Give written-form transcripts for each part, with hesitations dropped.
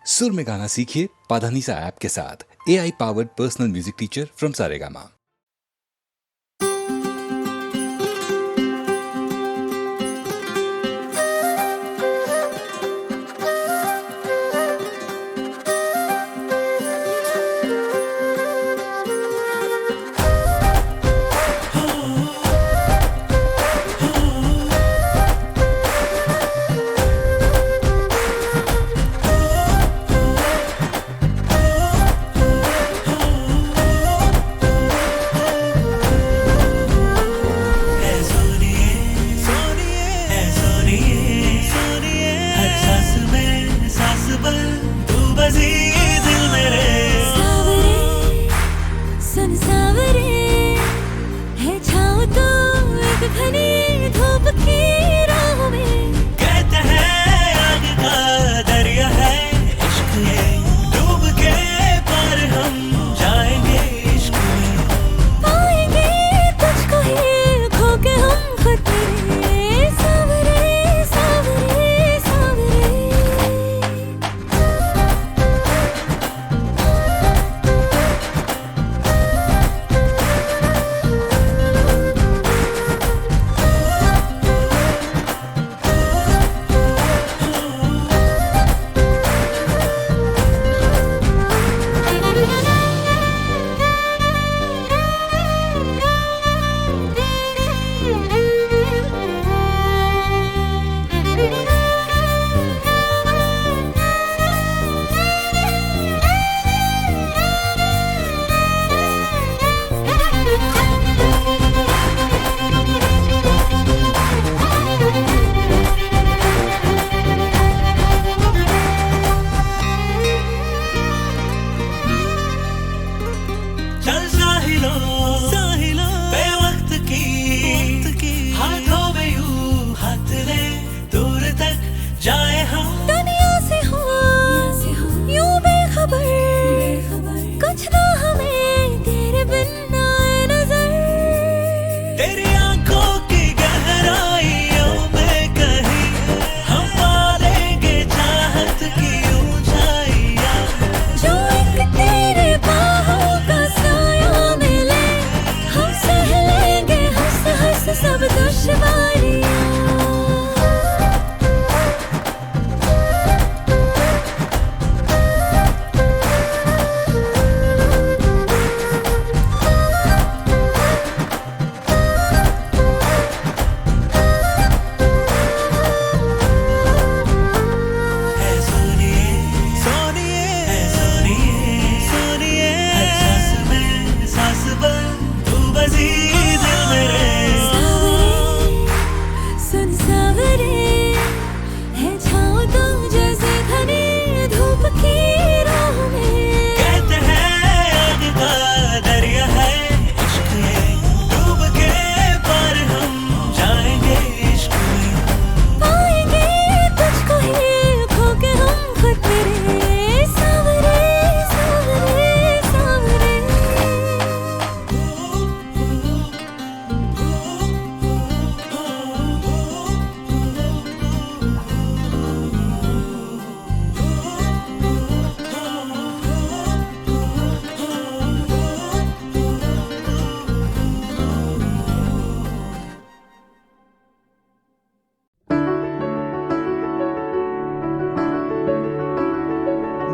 सुर में गाना सीखिए पाधानीसा ऐप के साथ। AI powered personal music teacher from Saregama.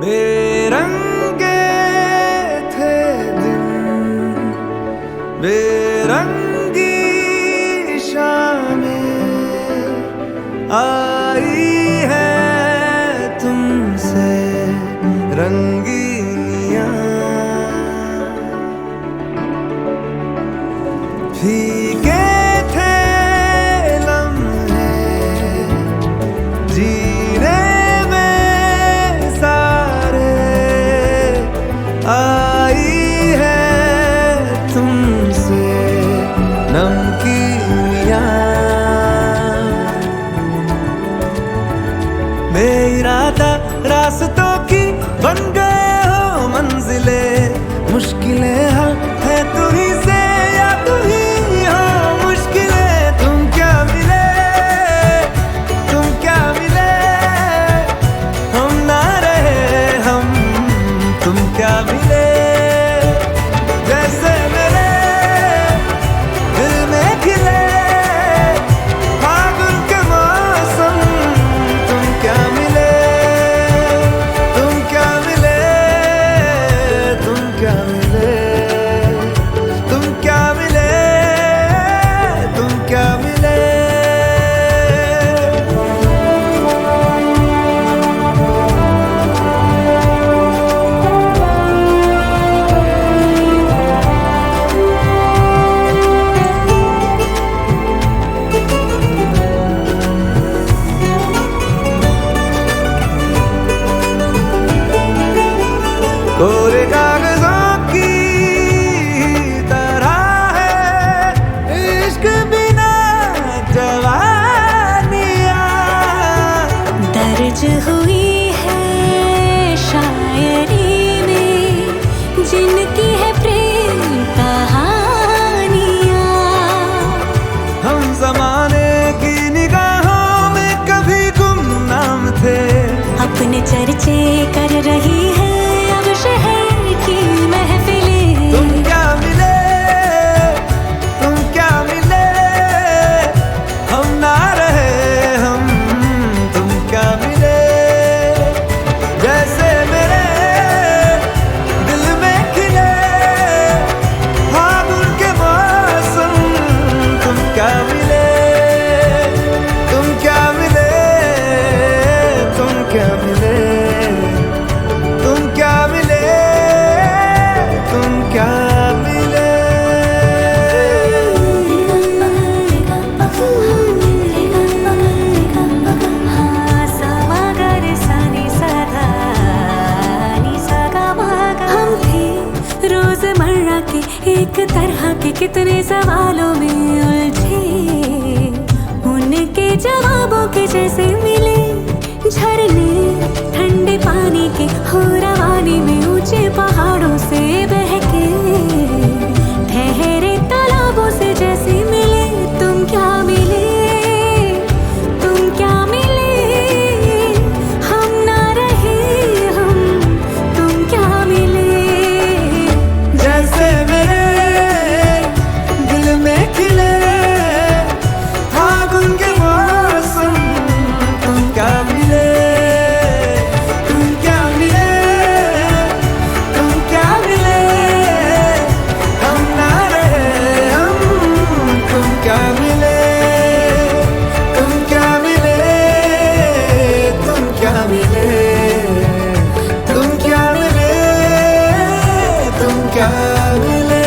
बेरंगे थे दिन, बेरंगी शामें आई है तुमसे रंगीनियां, फीके थे लम्हे जीने आई है तुमसे नमकीनियां, बेइरादा रास्तों की बन गए हो मंजिले, मुश्किलें है तू ही से या तू ही हो मुश्किलें। तुम क्या मिले हम ना रहे कोरे कागजों की तरह है इश्क बिना जवानियां। दर्ज हुई है शायरी में जिनकी है प्रेम कहानियां। हम जमाने की निगाहों में कभी गुमनाम थे, अपने चर्चे कर रही है अब शहर की महफिलें। तुम क्या मिले, तुम क्या मिले, हम ना रहे हम, तुम क्या मिले। जैसे मेरे दिल में खिले फागुन के मौसम, तुम क्या मिले, तुम क्या मिले, तुम क्या मिले, तुम क्या मिले, तुम क्या मिले। हम थे रोजमर्रा के एक तरह के कितने सवालों में उलझे, उनके जवाबों के जैसे मिले झरने ठंडे पानी के हो रवानी में ऊंचे पहाड़ों से बहके ठहरे तालाबों से जैसे मिले। तुम क्या मिले, तुम क्या मिले, हम ना रहे हम, तुम क्या मिले। जैसे मेरे दिल में खिले फागुन के मौसम, तुम क्या मिले, तुम क्या मिले, तुम क्या मिले, हम ना रहे हम, तुम क्या मिले, तुम क्या मिले, तुम क्या मिले, तुम क्या मिले, तुम क्या मिले।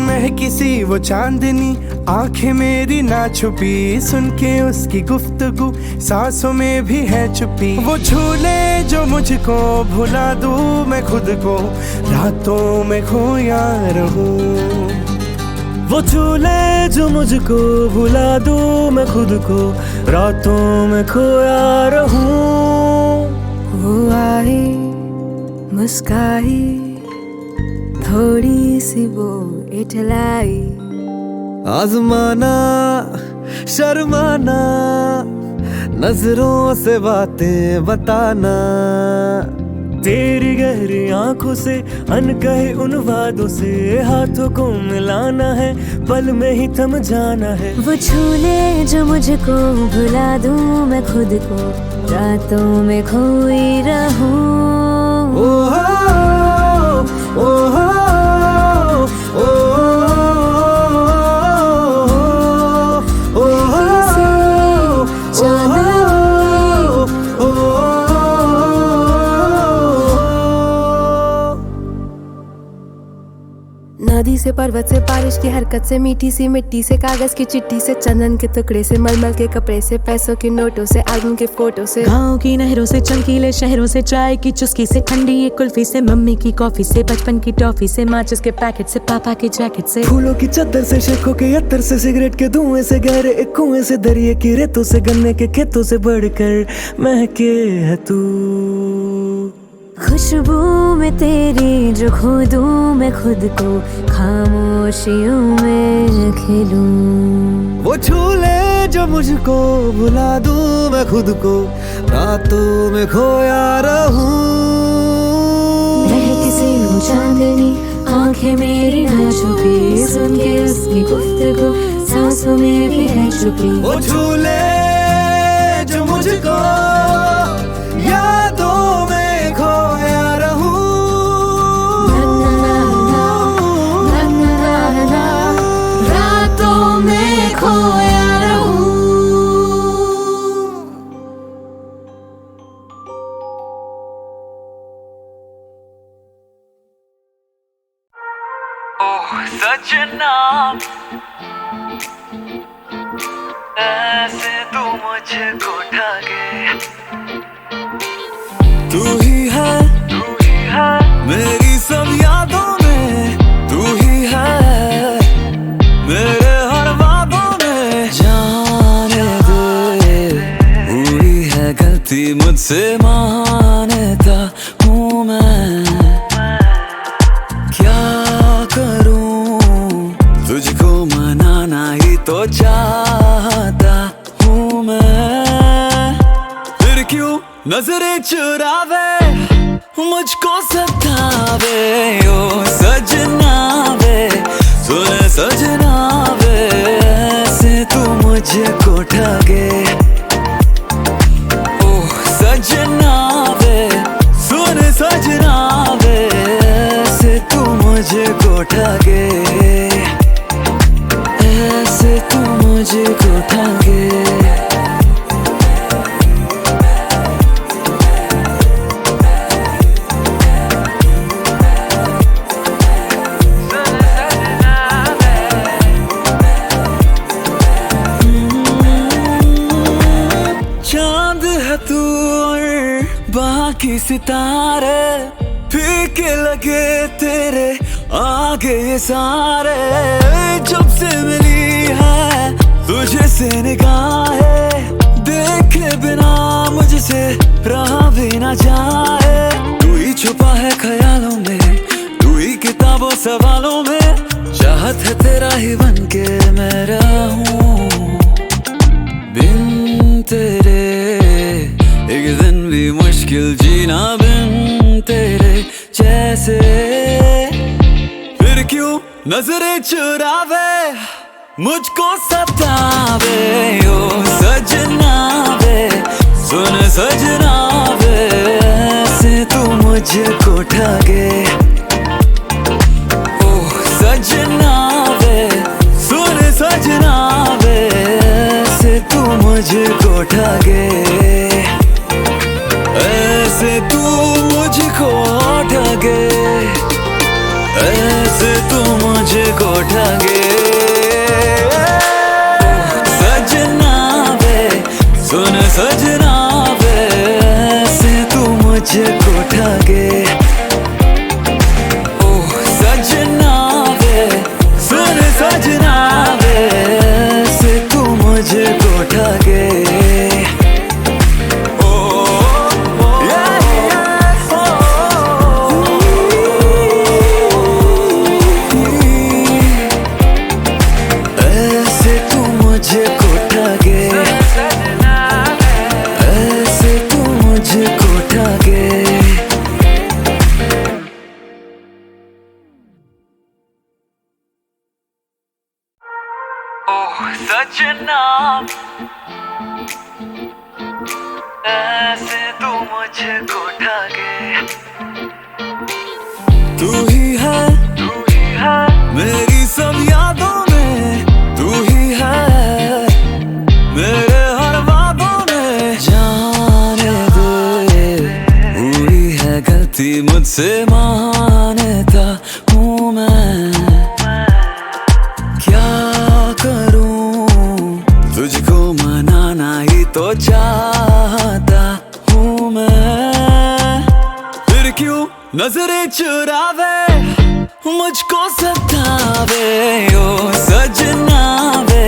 महकी वो चांदनी आंखें मेरी ना छुपी, सुन के उसकी गुफ्तगू सांसों में भी है छुपी। वो झूले जो मुझको भुला दूं मैं खुद को, रातों में खोया रहूं। वो झूले जो मुझको भुला दूं मैं खुद को, रातों में खोया रहूं। वो आए मुस्काई थोड़ी सी वो इठलाई, आजमाना शर्माना नजरों से बातें बताना, तेरी गहरी आंखों से अनकहे उन वादों से हाथों को मिलाना है, पल में ही थम जाना है। वो झूले जो मुझको भुला दूं मैं खुद को, रातों में खोई रहूं। ओहो ओहो नदी से पर्वत से बारिश की हरकत से मीठी सी मिट्टी से कागज की चिट्ठी से चंदन के टुकड़े से मलमल के कपड़े से पैसों के नोटों से एल्बम के फोटो से गाँव की नहरों से चमकीले शहरों से चाय की चुस्की से ठंडी एक कुल्फी से मम्मी की कॉफी से बचपन की टॉफी से माचिस के पैकेट से पापा की जैकेट से फूलों की चादर से शेखों के अत्तर से सिगरेट के धुएं से गहरे एक कुएं से दरिए की रेतों से गन्ने के खेतों से बढ़कर महके है तू। खुशबू में तेरी जो खो दूं मैं खुद को, खामोशियों में खिलूं। वो झूले जो मुझको भुला दूं मैं खुद को, रातों में खोया रहूं। महकी सी वो चांदनी आंखें मेरी ना छुपी, सुन के उसकी गुफ्तगू सांसों में भी है छुपी। वो झूले मुझको यादों में खोया रहूं। रातों में खोया रहूं। सजना ऐसे तू मुझको ठाके, तू ही है मेरी सब यादों में, तू ही है मेरे हर वादों में। जाने दे हुई है गलती मुझसे, मानता हूँ मैं, क्या करूं तुझको मनाना ही तो चाहता हूँ मैं। फिर क्यों नजरें चुरावे मुझको सतावे, ओ सजना वे सुन सजना वे, ऐसे तू मुझको ठगे। ओ सजना वे सुन सजना वे, ऐसे तू मुझको ठगे, ऐसे तू मुझको ठगे। चांद है तू और बाकी सितारे, फीके लगे तेरे आगे ये सारे। जब से मिली है तुझे से निगाहें, देखे बिना मुझसे रहा भी ना जाए। तू ही छुपा है ख्यालों में, तू ही किताबों सवालों में, चाहत है तेरा ही बन के मैं रहूं। बिन तेरे एक दिन भी मुश्किल जीना, बिन तेरे जैसे। फिर क्यों नजरें चुरावे मुझको सतावे, ओ सजना वे सुन सजना वे, ऐसे तू मुझको ठगे। ओ सजना वे सुन सजना वे, ऐसे तू मुझको ठगे, ऐसे तू मुझको ठगे, ऐसे तू मुझको ठगे। सजना वे सुन सजना वे, ऐसे तू मुझको ठगे। ओ सजना वे सुन सजना वे, ऐसे तू मुझको ठगे। ऐसे तू मुझको ठगे, ऐसे तू मुझको ठगे। सजना ऐसे तू मुझको ठगे, तू ही है मेरी सब यादों में, तू ही है मेरे हर वादों में। जाने दे हुई है गलती मुझसे, मानता हूँ मैं, क्या करूं तुझको मनाना ही तो चाहता हूँ मैं। फिर क्यों नजरें चुरावे मुझको सतावे, ओ सजना वे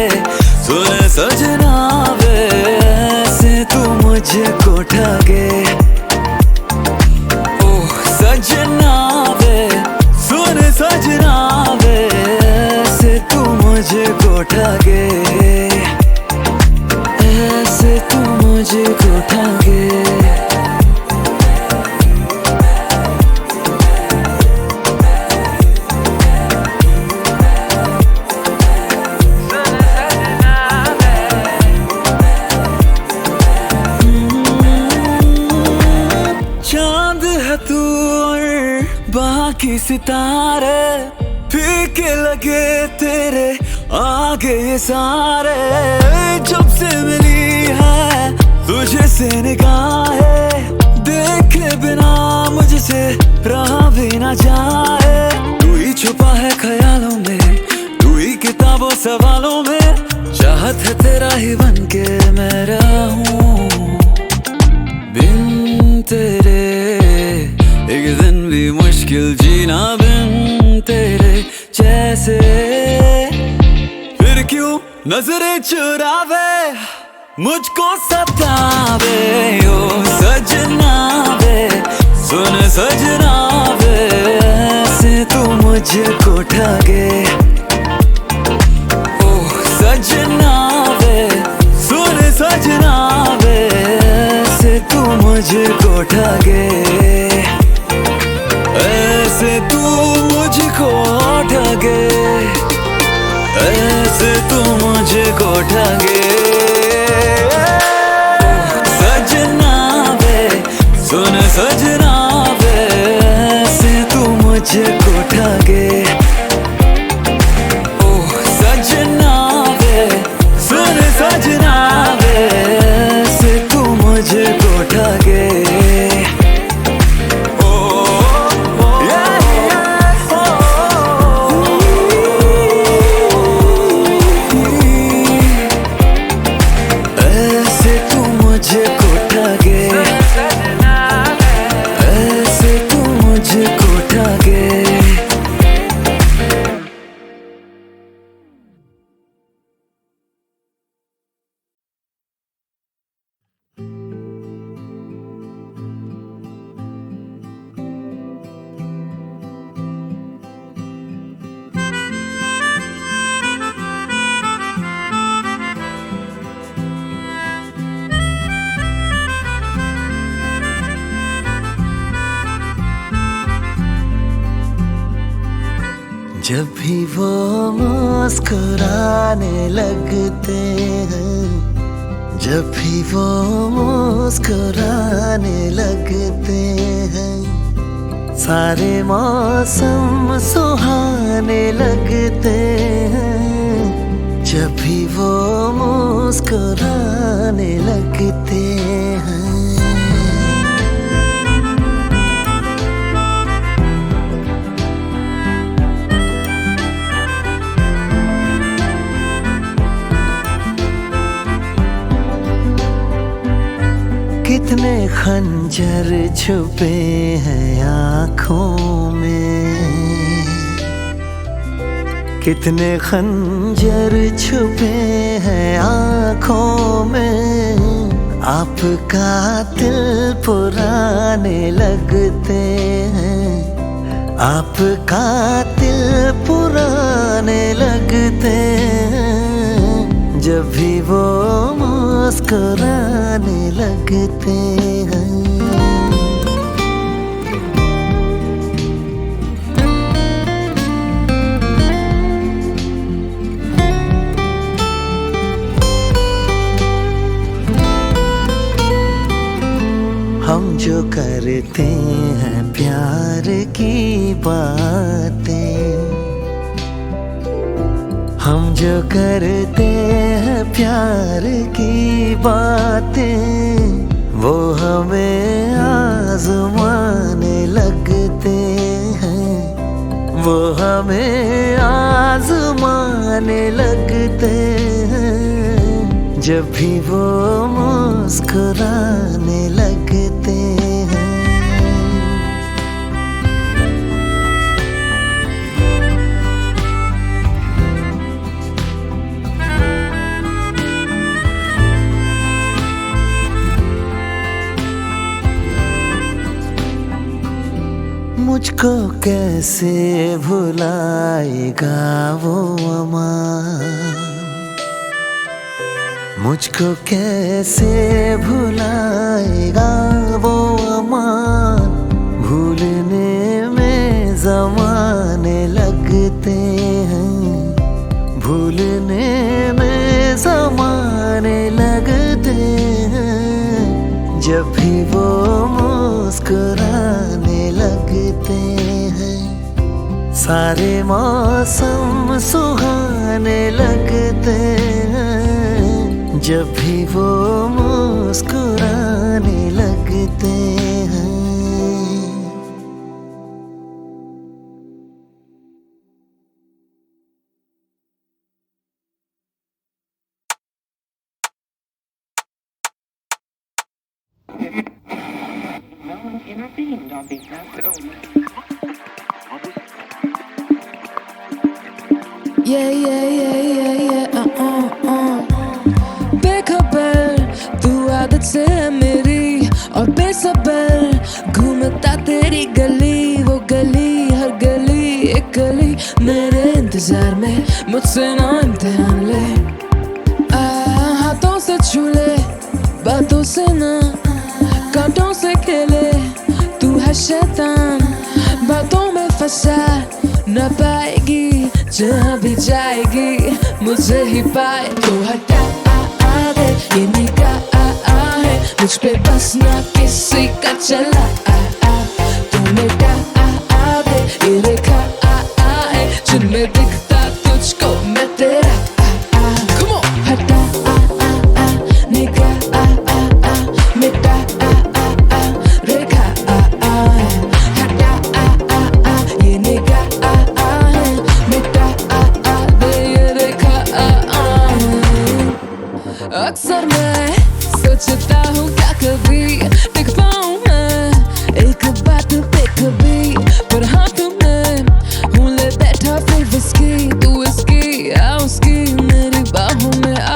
सुन सजना वे, ऐसे तू मुझको ठगे। ओ सजना वे सुन सजना वे, ऐसे तू मुझको ठगे, ऐसे तू मुझको ठगे। बाकी सितारे फीके लगे तेरे आगे सारे। जब से मिली है तुझे से निगाहें, देखे बिना मुझसे रहा भी ना जाए। तू ही छुपा है ख्यालों में, तू ही किताबों सवालों में, चाहत है तेरा ही बन के मैं रहूं बिन तेरे। एक दिन भी मुश्किल जीना बिन तेरे जैसे। फिर क्यों नजरें चुरावे मुझको सतावे ओ सजना वे, सुन सजना वे, ऐसे तू मुझको ठगे ओ सजना वे, सुन सजना वे, ऐसे तू मुझको ठगे, ऐसे तू मुझको ठगे, ऐसे तू मुझको ठगे। सजना वे, सुन सजना वे, ऐसे तू मुझको ठगे ओ सजना वे, सुन सजना वे, ऐसे तू मुझको ठगे। जब भी वो मुस्कुराने लगते हैं, जब भी वो मुस्कुराने लगते हैं, सारे मौसम सुहाने लगते हैं। जब भी वो मुस्कुराने लगते हैं। कितने खंजर छुपे हैं आँखों में, कितने खंजर छुपे हैं आँखों में। आपका दिल पुराने लगते हैं, आपका दिल पुराने लगते हैं। जब भी वो मुस्कुराने लगते हैं। हम जो करते हैं प्यार की बातें, हम जो करते हैं प्यार की बातें, वो हमें आज़माने लगते हैं, वो हमें आज़माने लगते हैं। जब भी वो मुस्कुराने लगते हैं। मुझको कैसे भुलाएगा वो अमान, मुझको कैसे भुलाएगा वो अमान। भूलने में ज़माने लगते हैं, भूलने में ज़माने लगते हैं। जब भी वो मुस्कुराने लगते हैं। सारे मौसम सुहाने लगते हैं जब भी वो मुस्कुराने लगते हैं। Yeah, yeah, yeah, yeah, yeah, बेखबर तू आदत से है मेरी और बेसबर घूमता तेरी गली, वो गली हर गली एक गली मेरे इंतजार में, मुझसे ना इम्तिहान ले। हाथों से छू ले, बातों से ना, कांटों से खेले, तू है शैतान, बातों में फंसा न पाएगी, जहाँ भी जाएगी मुझे ही पाए। तो हटा दे ये निगाह है मुझ पे, बस ना किसी का चला। तू मिटा दे ये रेखा है जिनमें दिखता तुझको मैं तेरा। Come on, हटा निगाह, मिटा रेखा, हटा ये निगाह, मिटा दे ये रेखा। अक्सर मैं सोचता हूँ क्या कभी टिक पाऊँ मैं एक बात पे कभी, पर हाथ में हूँ ले बैठा फिर विस्की, तू इसकी आ उसकी मेरी बाहों में आ।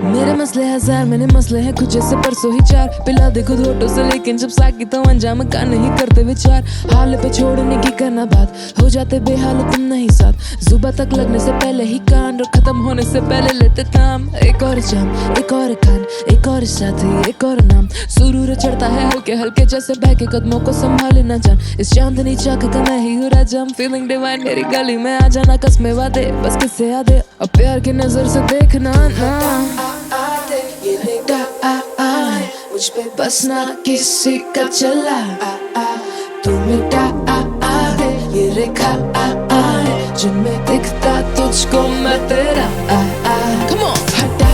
मेरे मसले हजार मैंने मसले हैं कुछ जैसे परसों ही चार, पिला दे खुद होठों से लेकिन जब साकी तो अंजाम का नहीं करते विचार। हाल पे छोड़ने की करना बात, हो जाते बेहाल तुम नहीं साथ, जुबा तक लगने से पहले ही कान और खत्म होने से पहले लेते थाम। एक और जाम, एक और कान, एक और साथी, एक और नाम, सुरूर चढ़ता है हल्के हल्के जैसे बहके कदमों को संभाले ना जान। इस चांदनी चाक का मैं ही हूँ राजा, फीलिंग डिवाइन मेरी गली में आ जाना, कसमें वादे बस किससे यादे, अब प्यार की नजर से देखना ना। ये निगाह है मुझ पे बस ना किसी का चला। तू मिटा दे ये रेखा है जिनमें दिखता तुझको मैं तेरा। Come on, हटा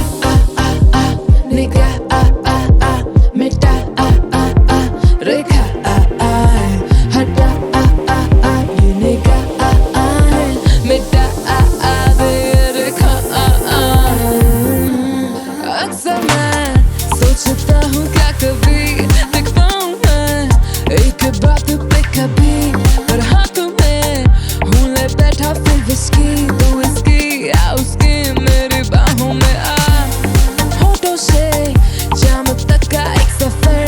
निगाह, मिटा रेखा, हटा ये निगाह है, मिटा दे ये रेखा। अक्सर मैं सोचता हूँ क्या कभी दिख पाऊँ मैं एक बात पे कभी, पर हाथों में हूँ ले बैठा फिर विस्की, तू इसकी आ उसकी मेरी बाहों में आ। होठों से जाम तक का एक सफर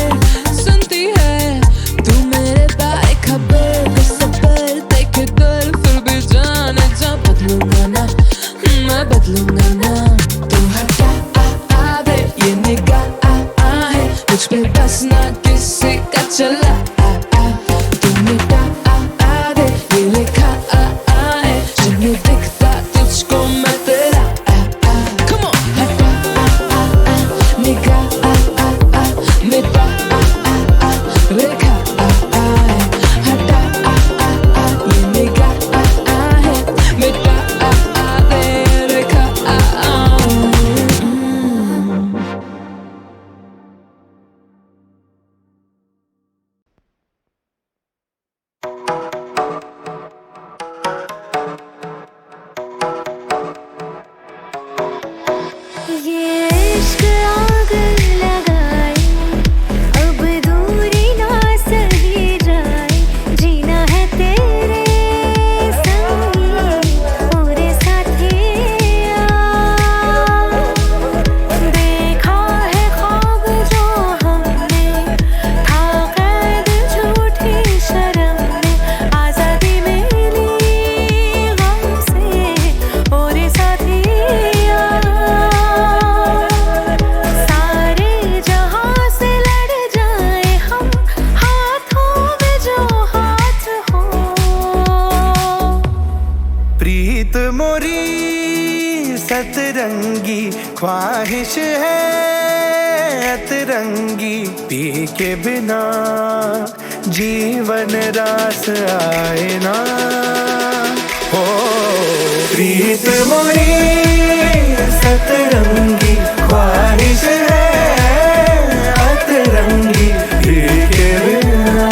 सुनती है तू मेरे बारे खबर, सफर देखे कर फिर भी जाने जा, बदलूंगा ना मैं बदलूंगा ना। तू हटा दे ये निगाह है मुझ पे बस ना किसी का चला। तू मिटा दे ये लिखा है जिनमें दिखता तुझको मैं तेरा। Come on, हटा निगाह, मिटा रेखा, हटा ये निगाह है, मिटा दे रेखा। ये इश्क आग लगाए, अब दूरी ना सही जाए, जीना है तेरे संग पूरे साथिया। देखा है ख्वाब जो हमने, था कैद झूठी शर्म में, आजादी मिली गम से और साथिया। सारे जहां से लड़ जाए हम, हाथों में जो हाथ हो। प्रीत मोरी सतरंगी ख्वाहिश है, अतरंगी पी के बिना जीवन रास आए ना हो प्रीत मोरी सतरंगी ख्वाहिश है अतरंगी पी के बिना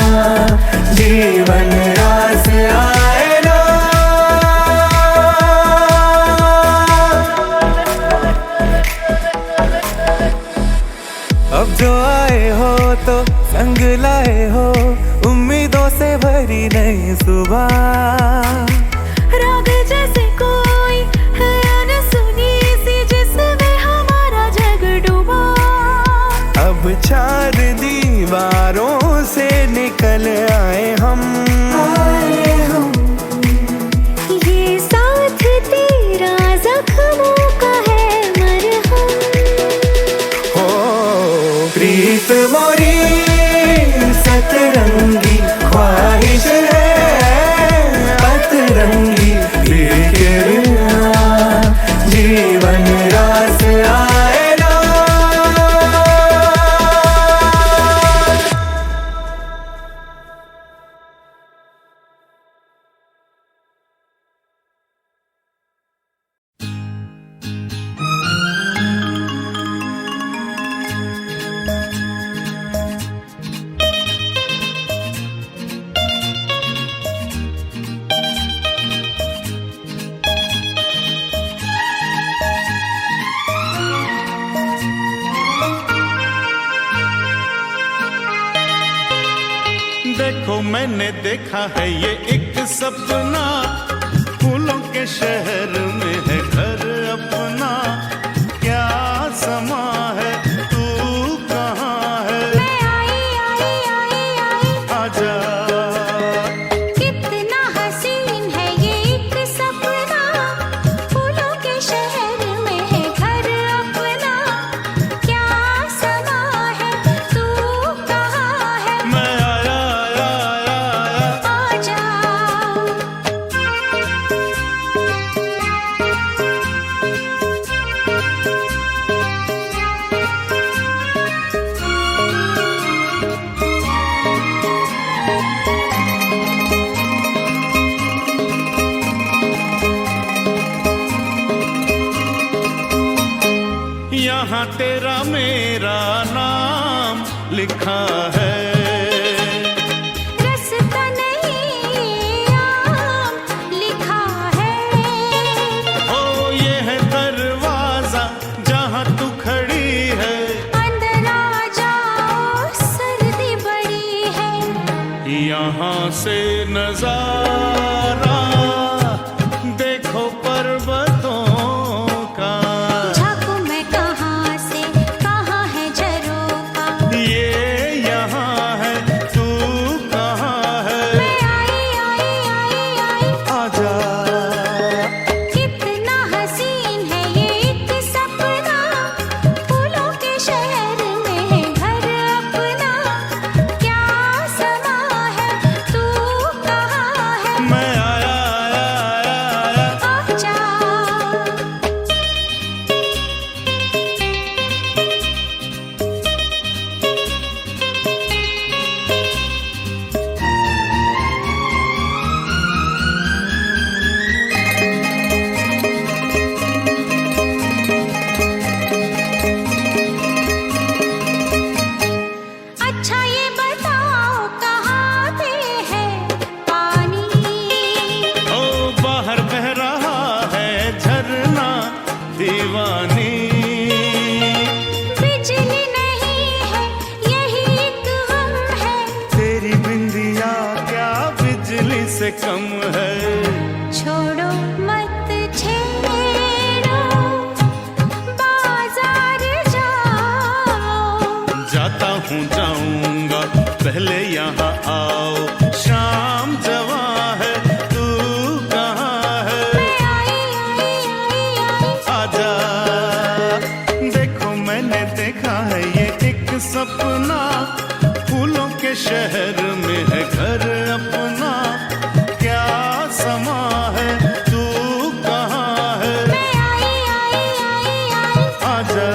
जीवन रास आए ना अब जो आए हो तो संग लाए हो उम्मीदों से भरी नई सुबह राग जैसे कोई है अनसुनी सी जिसमें हमारा जग डूबा। अब चार दीवारों से निकल आए हम ये साथ तेरा जख्मों का है मरहम। हो प्रीत मोरी सतरंगी ख्वाहिश है अतरंगी पी के बिना जीवन रास आए ना देखो मैंने देखा है ये एक सपना फूलों के शहर में है घर अपना क्या समा है तू कहाँ है मैं आई आई आई आई आजा कितना हसीन है ये एक सपना फूलों के शहर में है घर अपना क्या समा है तू कहाँ है मैं आया आजा। यहाँ तेरा मेरा नाम लिखा है रास्ता नहीं आम लिखा है ओ ये है दरवाजा जहाँ तू खड़ी है अंदर आ जाओ सर्दी बड़ी है यहाँ से नजारा देखो पर्वतों का झांकू मैं कहाँ से कहाँ है झरोखा ये यहाँ है तू कहाँ है मैं आई आई आई आई आजा कितना हसीन है ये एक सपना फूलों के शहर में है घर अपना क्या समा है तू कहाँ है मैं आया आजा। अच्छा ये बताओ कहाँ पे है पानी ओ बाहर बह रहा है झरना दीवानी बिजली नहीं है यही एक गम है तेरी बिंदिया क्या बिजली से कम है छोड़ो मत छेड़ो बाजार जाओ जाता हूँ जाऊंगा पहले यहाँ आओ शाम जवां है तू कहाँ है मैं आई आई आई आई आजा देखो मैंने देखा है ये एक सपना फूलों के शहर में है घर अपना क्या समा है तू कहाँ है मैं आई आई आई आई आजा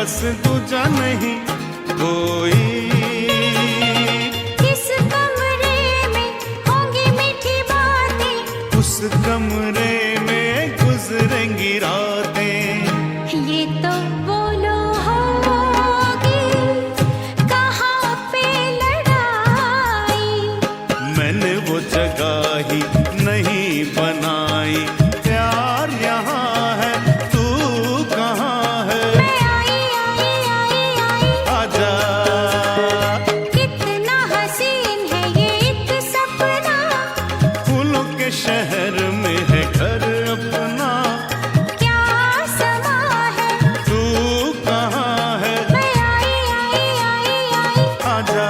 बस दूजा नहीं कोई। किस कमरे में होंगी मीठी बातें, उस कमरे में गुजरेंगी रातें। ये तो बोलो होगी कहाँ पे लड़ाई। मैंने वो जगह ही नहीं बनाई, प्यार यहाँ है तू कहाँ है। मैं आई आई आई आई, आजा कितना हसीन है ये एक सपना। फूलों के शहर में है घर अपना, क्या समा है, तू कहाँ है। मैं आई आई आई आई। आजा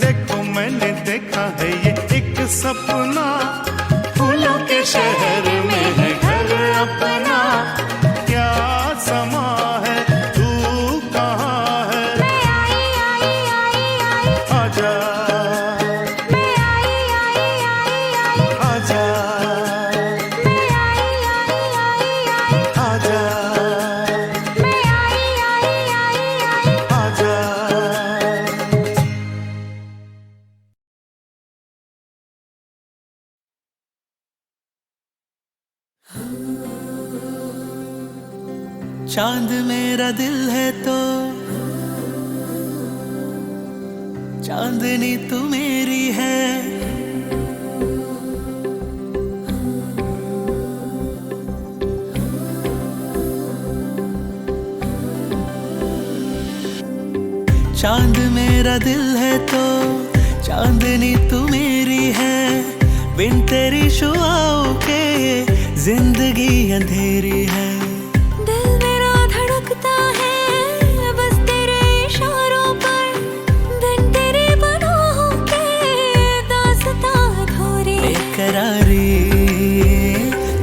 देखो मैंने देखा है ये एक सपना, फूलों के शहर में है घर अपना। क्या समा है तू कहाँ है। मैं आई आई आई आई, आजा मैं आई आई आई आई, आजा मैं आई आई आई आई, आजा मैं आई आई आई आई। आजा। चांद मेरा दिल है तो चांदनी तू मेरी है। चांद मेरा दिल है तो चांदनी तू मेरी है। बिन तेरी शुआओं के जिंदगी अंधेरी है। दिल मेरा धड़कता है बस तेरे इशारों पर, बिन तेरे बाहों के दास्तां अधूरी। बेकरारी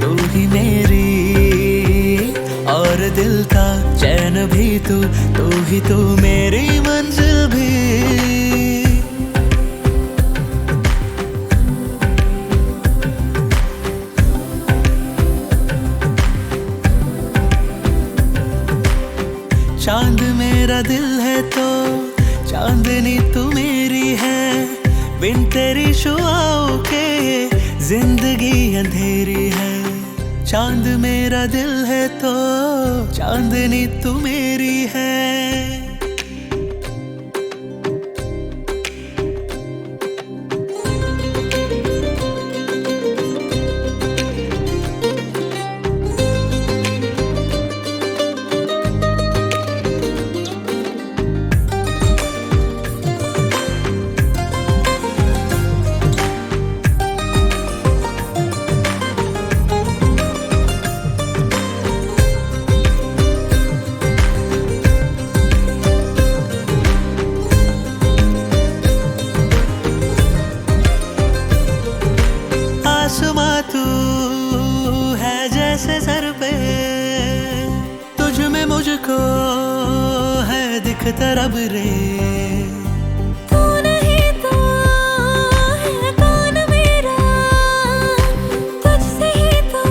तू ही मेरी, और दिल का चैन भी तू ही तू मेरी मंजिल भी। चांद मेरा दिल है तो चांदनी तू मेरी है। बिन तेरी शुआओं के जिंदगी अंधेरी है। चांद मेरा दिल है तो चांदनी तू मेरी है। आसमां तू है जैसे सर पे, तुझ में मुझको है दिखता रब रे। तू नहीं तो है कौन मेरा, तुझसे ही तो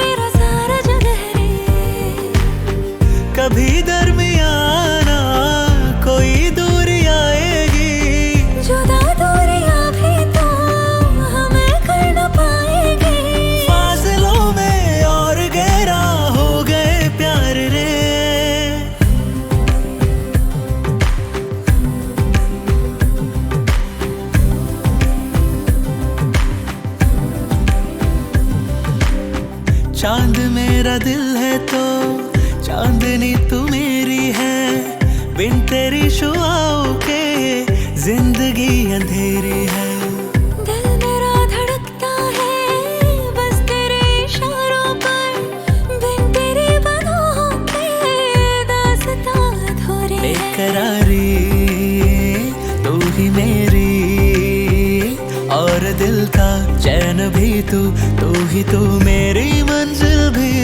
मेरा सारा जग है रे। कभी दरमियाना कोई दूरी आएगी, जुदा दूरियां भी तो हमें कर न पाएगी। फासलों में और गहरा हो गए प्यार रे। चांद मेरा दिल है तो चांदनी तू मेरी है। बिन तेरी शुआओं के जिंदगी अंधेरी है। दिल मेरा धड़कता है बस तेरे इशारों पर, बिन तेरे बाहों के दास्तां अधूरी। बेकरारी तू ही मेरी, और दिल का चैन भी तू ही तू मेरी मंजिल भी।